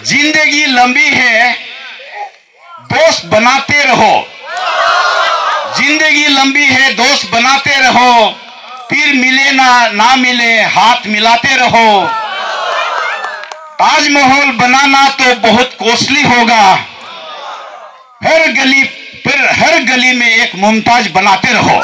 जिंदगी लंबी है, दोस्त बनाते रहो। जिंदगी लंबी है, दोस्त बनाते रहो। फिर मिले ना मिले, हाथ मिलाते रहो। ताजमहल बनाना तो बहुत कॉस्टली होगा। हर गली में एक मुमताज बनाते रहो।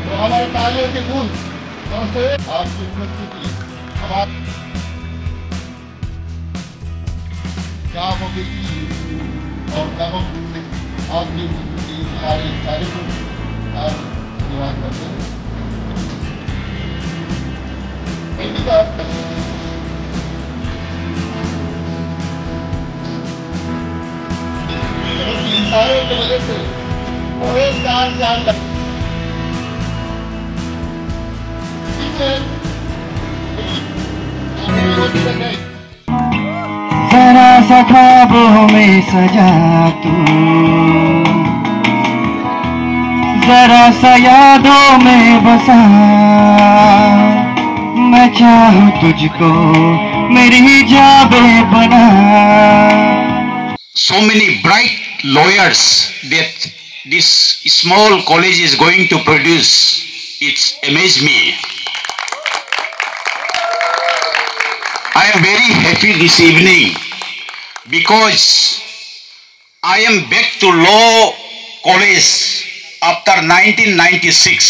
तो हमारे तालियों के गुण आपकी उपस्थिति क्या होगी और तब आपकी सारी कार्यक्रम आप धन्यवाद करते हैं। इंसानों की वजह से पूरे जान जरा सा ख्वाबों में सजा तू, जरा सा यादों में बसा। मैं चाहूं तुझको मेरी जाबे बना। So many bright lawyers that this small college is going to produce. It's amazed me. I am very happy this evening because I am back to law college after 1996.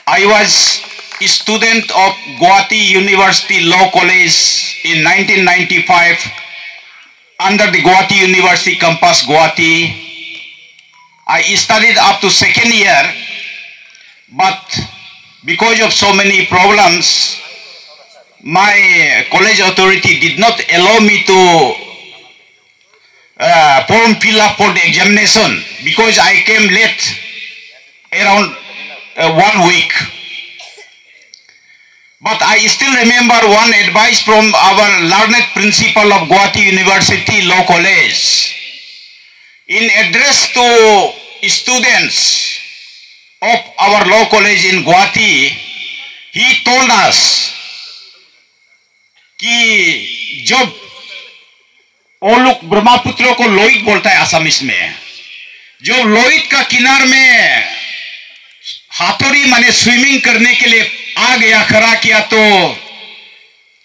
I was a student of Guwahati University Law College in 1995 under the Guwahati University campus Guwahati. I studied up to second year, but because of so many problems, my college authority did not allow me to form fill up for the examination because I came late around 1 week. But I still remember one advice from our learned principal of Guwahati University Law College. In address to students of our law college in Guwahati, he told us कि जब वो लोग ब्रह्मपुत्र को लोहित बोलता है Assamese में, जो लोहित का किनार में हाथोड़ी माने स्विमिंग करने के लिए आ गया, खड़ा किया, तो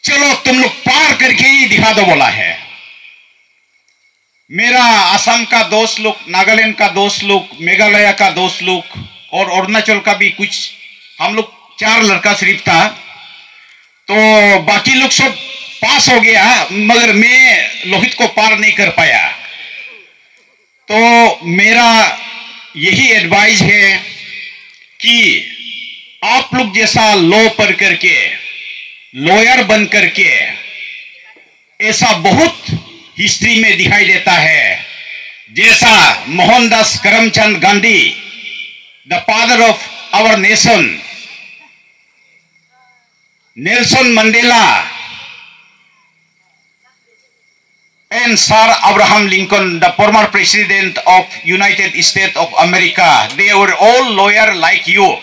चलो तुम लोग पार करके ही दिखा दो बोला है। मेरा असम का दोस्त लोग, नागालैंड का दोस्त लोग, मेघालय का दोस्त लोग और अरुणाचल का भी कुछ, हम लोग 4 लड़का सिर्फ था, तो बाकी लोग सब पास हो गया, मगर मैं लोहित को पार नहीं कर पाया। तो मेरा यही एडवाइस है कि आप लोग जैसा लॉ पढ़ करके, लॉयर बन करके, ऐसा बहुत हिस्ट्री में दिखाई देता है, जैसा Mohandas Karamchand Gandhi, the father of our nation, Nelson Mandela and Sir Abraham Lincoln, the former president of United States of America. They were all lawyers like you.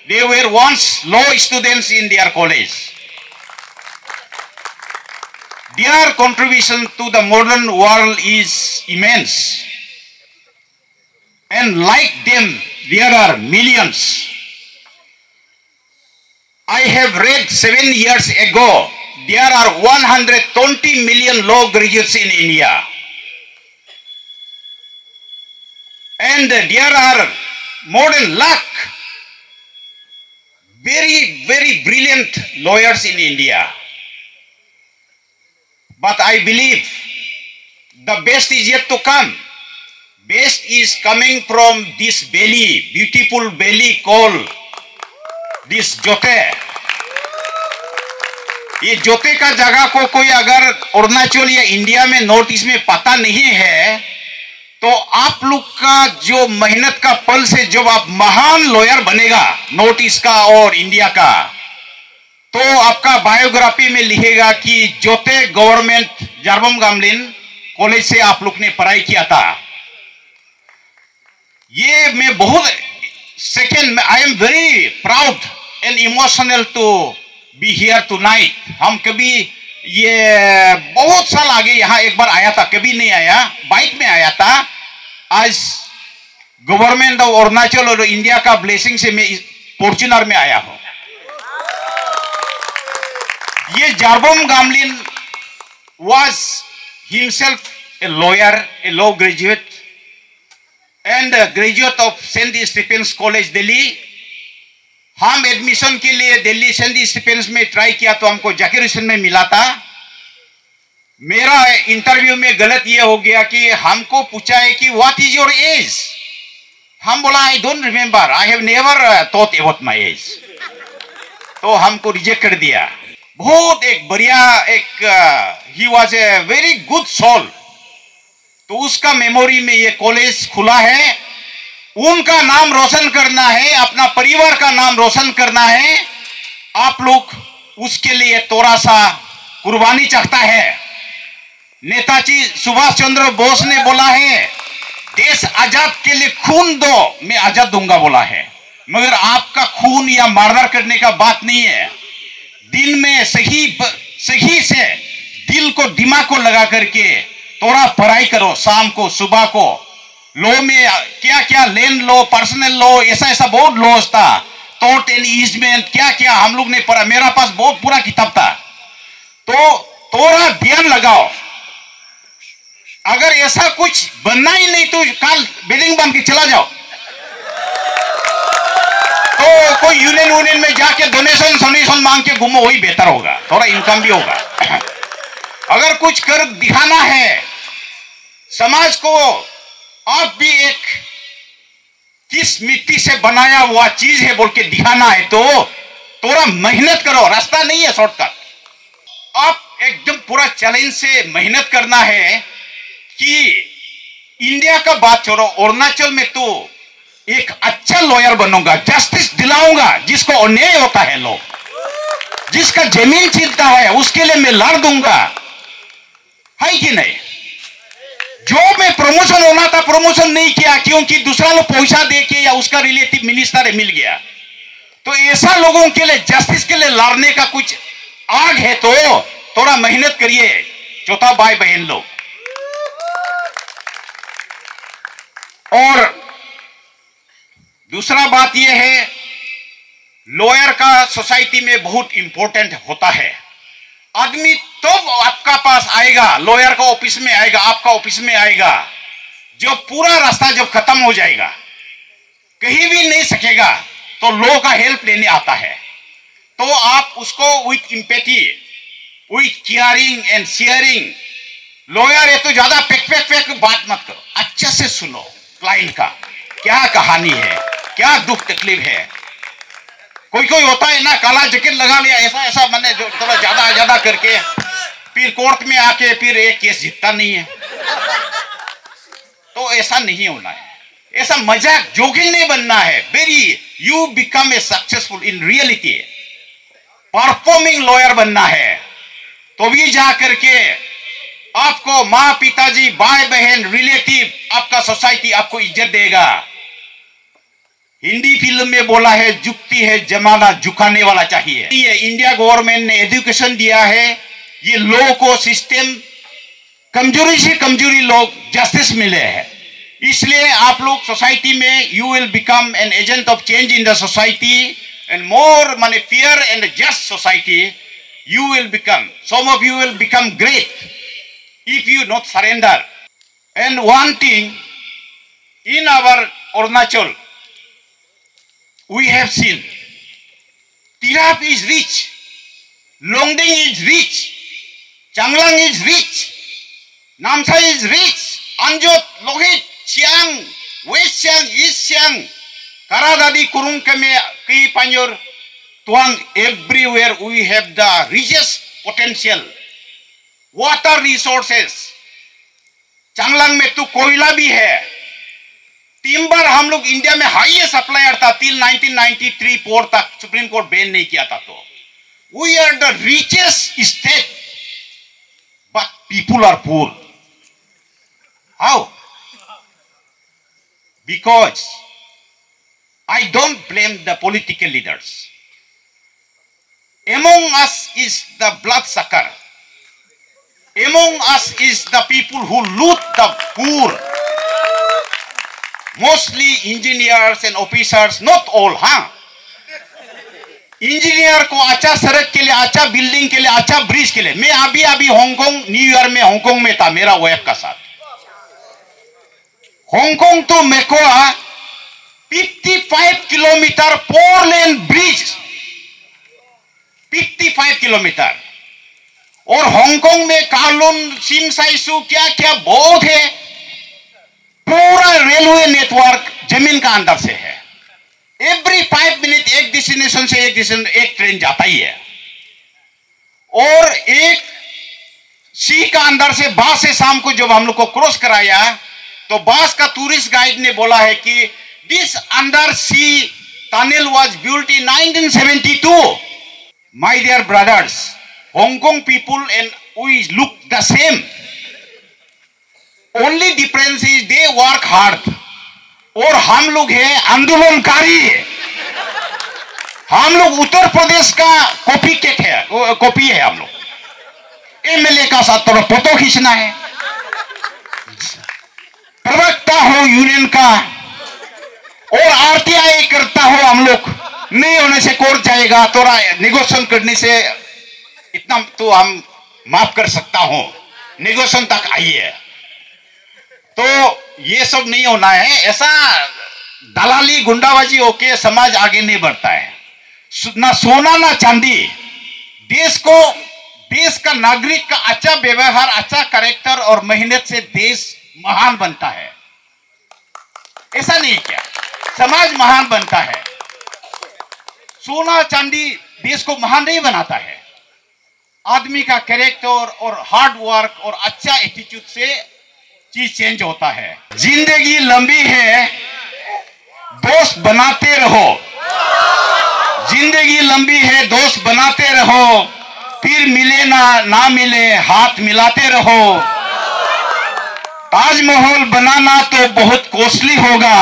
They were once law students in their college. Their contribution to the modern world is immense. And like them, there are millions. I have read 7 years ago, there are 120 million law graduates in India. And there are more than lakh very, very brilliant lawyers in India. But I believe the best is yet to come. Best is coming from this valley, beautiful valley called this Jote. ये जोते का जगह को कोई अगर अरुणाचल या India में north east में पता नहीं है, तो आप लोग का जो मेहनत का फल से जब आप महान लॉयर बनेगा नॉर्थ ईस्ट का और इंडिया का, तो आपका बायोग्राफी में लिखेगा कि जोते गवर्नमेंट जार्बम गामलिन कॉलेज से आप लोग ने पढ़ाई किया था। ये मैं बहुत second, I am very proud and emotional to be here tonight. हम कभी ये बहुत साल आगे यहाँ एक बार आया था, कभी नहीं आया, बाइक में आया था। आज गवर्नमेंट ऑफ अरुणाचल और इंडिया का ब्लेसिंग से मैं फॉर्च्यूनर में आया हूं। ये जार्बम Gamlin was himself a lawyer, a law graduate and a graduate of Saint Stephen's College Delhi. हम एडमिशन के लिए दिल्ली सेंट स्टीफेंस में ट्राई किया तो हमको जाकिर हुसैन में मिला था। मेरा इंटरव्यू में गलत ये हो गया कि हमको पूछा है कि व्हाट इज योर एज। हम बोला I don't remember, I have never thought about my age. तो हमको रिजेक्ट कर दिया। बहुत एक बढ़िया एक ही was a very good soul. तो उसका मेमोरी में ये कॉलेज खुला है। उनका नाम रोशन करना है, अपना परिवार का नाम रोशन करना है। आप लोग उसके लिए थोड़ा सा कुर्बानी चाहता है। नेताजी सुभाष चंद्र बोस ने बोला है देश आजाद के लिए खून दो, मैं आजाद दूंगा बोला है। मगर आपका खून या मर्डर करने का बात नहीं है। दिन में सही से दिल को दिमाग को लगा करके थोड़ा पढ़ाई करो। शाम को सुबह को लॉ में क्या क्या लैंड लॉ, पर्सनल लॉ, ऐसा ऐसा बहुत लॉज था, टॉर्ट एंड ईजमेंट, क्या क्या हम लोग ने पढ़ा। मेरा पास बहुत पूरा किताब था। तो थोड़ा ध्यान लगाओ। अगर ऐसा कुछ बनना ही नहीं तो कल बिल्डिंग बन के चला जाओ। तो कोई यूनियन में जाके डोनेशन मांग के घूमो, वही बेहतर होगा, थोड़ा इनकम भी होगा। अगर कुछ कर दिखाना है समाज को, आप भी एक किस मिट्टी से बनाया हुआ चीज है बोल के दिखाना है तो थोड़ा मेहनत करो। रास्ता नहीं है शॉर्टकट। आप एकदम पूरा चैलेंज से मेहनत करना है कि इंडिया का बात छोड़ो, अरुणाचल में तो एक अच्छा लॉयर बनूंगा, जस्टिस दिलाऊंगा। जिसको अन्याय होता है, लोग जिसका जमीन छीनता है उसके लिए मैं लड़ दूंगा, है कि नहीं। जो मैं प्रमोशन होना था प्रमोशन नहीं किया क्योंकि दूसरा लोग पैसा दे के या उसका रिलेटिव मिनिस्टर मिल गया। तो ऐसा लोगों के लिए जस्टिस के लिए लड़ने का कुछ आग है तो थोड़ा मेहनत करिए चौथा भाई बहन लोग। और दूसरा बात यह है, लॉयर का सोसाइटी में बहुत इंपॉर्टेंट होता है। आदमी तो आपका पास आएगा, लॉयर का ऑफिस में आएगा, आपका ऑफिस में आएगा जो पूरा रास्ता जब खत्म हो जाएगा, कहीं भी नहीं सकेगा, तो लॉ का हेल्प लेने आता है। तो आप उसको with empathy, with caring and sharing, lawyer है तो ज्यादा पेक बात मत करो, अच्छा से सुनो क्लाइंट का क्या कहानी है, क्या दुख तकलीफ है। कोई कोई होता है ना, काला जैकेट लगा लिया, ऐसा ऐसा मैंने जो थोड़ा ज्यादा करके फिर कोर्ट में आके फिर एक केस जीतता नहीं है। तो ऐसा नहीं होना है, ऐसा मजाक जोकिंग नहीं बनना है। Very you become a successful in reality, performing lawyer बनना है। तो भी जा करके आपको माँ पिताजी भाई बहन रिलेटिव, आपका सोसाइटी आपको इज्जत देगा। हिंदी फिल्म में बोला है झुकती है जमाना झुकाने वाला चाहिए। ये इंडिया गवर्नमेंट ने एजुकेशन दिया है, ये लॉ को सिस्टम कमजोरी से कमजोरी लोग जस्टिस मिले हैं। इसलिए आप लोग सोसाइटी में you will become an agent of change in the society and more माने fair and just society you will become. Some of you will become great if you not surrender. And one thing, in our Arunachal, we have seen Tirap is rich, Longding is rich, Changlang is rich, Namsa is rich, Anjot, Lohit, Chiang, West Chiang, East Chiang, Karadadi, Kurung Kame, Ki Panyor, Tuang, everywhere we have the richest potential, water resources. Changlang में तो कोयला भी है, timber हम लोग India में highest supplier था till 1993-4 तक सुप्रीम कोर्ट बैन नहीं किया था। तो we are the richest state but people are poor. How? Because I don't blame the political leaders. Among us is the bloodsucker. Among us is the people who loot the poor. Mostly engineers and officers, not all, engineer को अच्छा सड़क के लिए, अच्छा building के लिए, अच्छा bridge के लिए। मैं अभी हांगकांग, न्यूयॉर्क में हांगकांग में था मेरा वाइफ का साथ। हांगकांग तो मेको 55 किलोमीटर 4 लेन ब्रिज, 55 किलोमीटर। और हांगकांग में कालुन, सिमसाइसू क्या क्या बहुत है। पूरा रेलवे नेटवर्क जमीन का अंदर से है। एवरी 5 मिनट एक डेस्टिनेशन से एक ट्रेन जाता ही है। और एक सी का अंदर से बास से शाम को जब हम लोग को क्रॉस कराया तो बास का टूरिस्ट गाइड ने बोला है कि this undersea tunnel was built in 1972। My dear brothers, Hong Kong people and we look the same, only difference is they work hard और हम लोग हैं आंदोलनकारी। हम लोग उत्तर प्रदेश का कॉपी केट है, कॉपी है। हम लोग एमएलए का साथ थोड़ा फोटो खींचना है, प्रवक्ता हो यूनियन का और आरटीआई करता हो। हम लोग नहीं होने से कोर्ट जाएगा, थोड़ा निगोशिएशन करने से इतना तो हम माफ कर सकता हूं, निगोशिएशन तक आइए। तो ये सब नहीं होना है। ऐसा दलाली गुंडाबाजी होके समाज आगे नहीं बढ़ता है। ना सोना ना चांदी। देश का नागरिक का अच्छा व्यवहार, अच्छा कैरेक्टर और मेहनत से देश महान बनता है। ऐसा नहीं क्या, समाज महान बनता है। सोना चांदी देश को महान नहीं बनाता है। आदमी का कैरेक्टर और हार्ड वर्क और अच्छा एटीट्यूड से चीज चेंज होता है। जिंदगी लंबी है, दोस्त बनाते रहो। जिंदगी लंबी है, दोस्त बनाते रहो। फिर मिले ना मिले, हाथ मिलाते रहो। ताजमहल बनाना तो बहुत कॉस्टली होगा।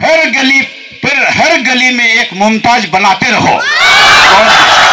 हर गली में एक मुमताज बनाते रहो।